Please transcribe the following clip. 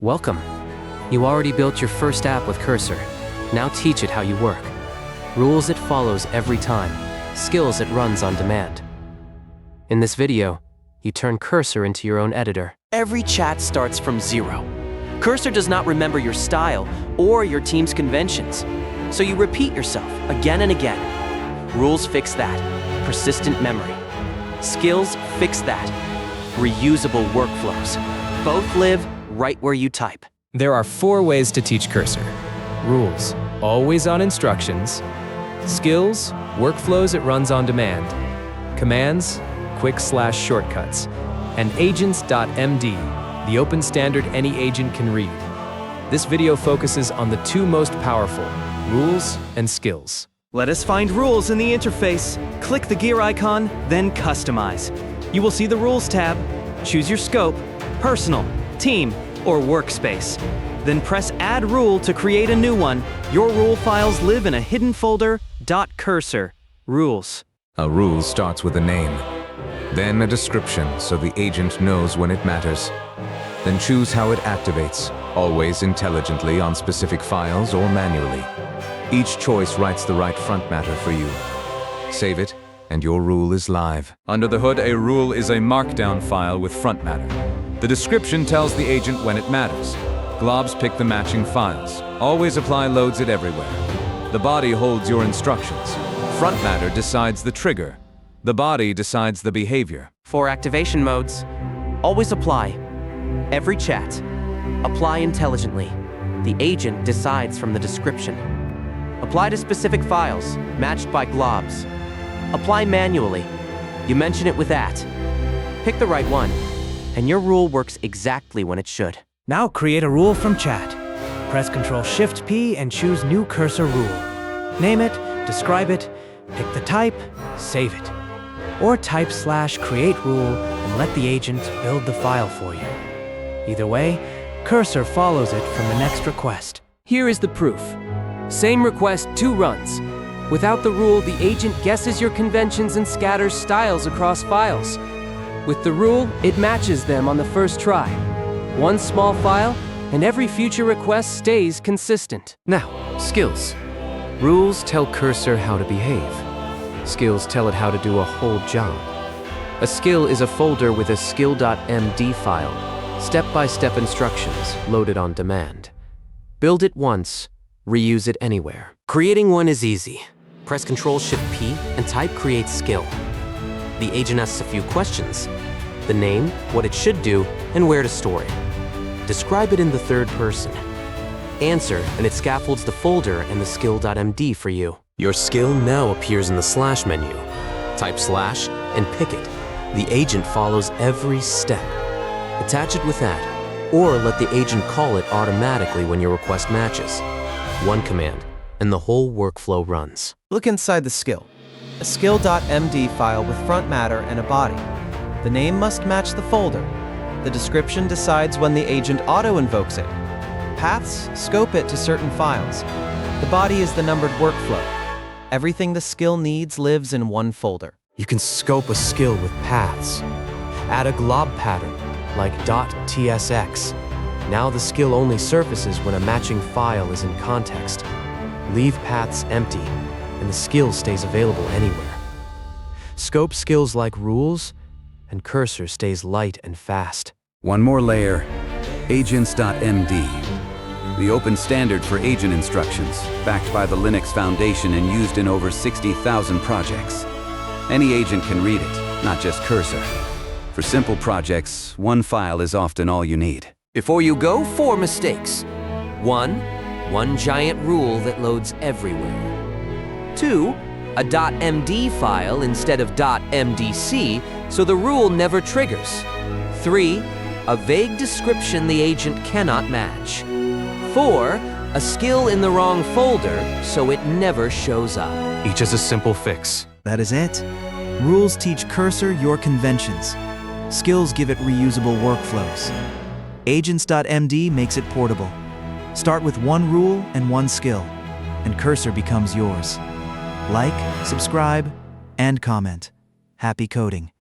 Welcome. You already built your first app with Cursor. Now teach it how you work. Rules it follows every time. Skills it runs on demand. In this video, you turn Cursor into your own editor. Every chat starts from zero. Cursor does not remember your style or your team's conventions, so you repeat yourself again and again. Rules fix that. Persistent memory. Skills fix that. Reusable workflows. Both live right where you type. There are 4 ways to teach Cursor. Rules, always on instructions. Skills, workflows it runs on demand. Commands, quick/shortcuts. And AGENTS.md, the open standard any agent can read. This video focuses on the 2 most powerful, rules and skills. Let us find rules in the interface. Click the gear icon, then customize. You will see the Rules tab. Choose your scope, personal, team, or workspace. Then press Add Rule to create a new one. Your rule files live in a hidden folder, .cursor, rules. A rule starts with a name, then a description so the agent knows when it matters. Then choose how it activates, always intelligently on specific files or manually. Each choice writes the right front matter for you. Save it, and your rule is live. Under the hood, a rule is a markdown file with front matter. The description tells the agent when it matters. Globs pick the matching files. Always apply loads it everywhere. The body holds your instructions. Front matter decides the trigger. The body decides the behavior. For activation modes, always apply. Every chat. Apply intelligently. The agent decides from the description. Apply to specific files, matched by globs. Apply manually. You mention it with at. Pick the right one, and your rule works exactly when it should. Now create a rule from chat. Press Ctrl-Shift-P and choose New Cursor Rule. Name it, describe it, pick the type, save it. Or type /create rule and let the agent build the file for you. Either way, Cursor follows it from the next request. Here is the proof. Same request, 2 runs. Without the rule, the agent guesses your conventions and scatters styles across files. With the rule, it matches them on the first try. One small file, and every future request stays consistent. Now, skills. Rules tell Cursor how to behave. Skills tell it how to do a whole job. A skill is a folder with a SKILL.md file, step-by-step instructions loaded on demand. Build it once, reuse it anywhere. Creating one is easy. Press Ctrl-Shift-P and type Create Skill. The agent asks a few questions: the name, what it should do, and where to store it. Describe it in the 3rd person. Answer, and it scaffolds the folder and the SKILL.md for you. Your skill now appears in the / menu. Type / and pick it. The agent follows every step. Attach it with that, or let the agent call it automatically when your request matches. One command, and the whole workflow runs. Look inside the skill. A SKILL.md file with front matter and a body. The name must match the folder. The description decides when the agent auto-invokes it. Paths scope it to certain files. The body is the numbered workflow. Everything the skill needs lives in one folder. You can scope a skill with paths. Add a glob pattern, like .tsx. Now the skill only surfaces when a matching file is in context. Leave paths empty, and the skill stays available anywhere. Scope skills like rules, and Cursor stays light and fast. One more layer, AGENTS.md, the open standard for agent instructions, backed by the Linux Foundation and used in over 60,000 projects. Any agent can read it, not just Cursor. For simple projects, one file is often all you need. Before you go, 4 mistakes. 1 giant rule that loads everywhere. 2, a .md file instead of .mdc, so the rule never triggers. 3, a vague description the agent cannot match. 4, a skill in the wrong folder, so it never shows up. Each has a simple fix. That is it. Rules teach Cursor your conventions. Skills give it reusable workflows. Agents.md makes it portable. Start with 1 rule and 1 skill, and Cursor becomes yours. Like, subscribe, and comment. Happy coding.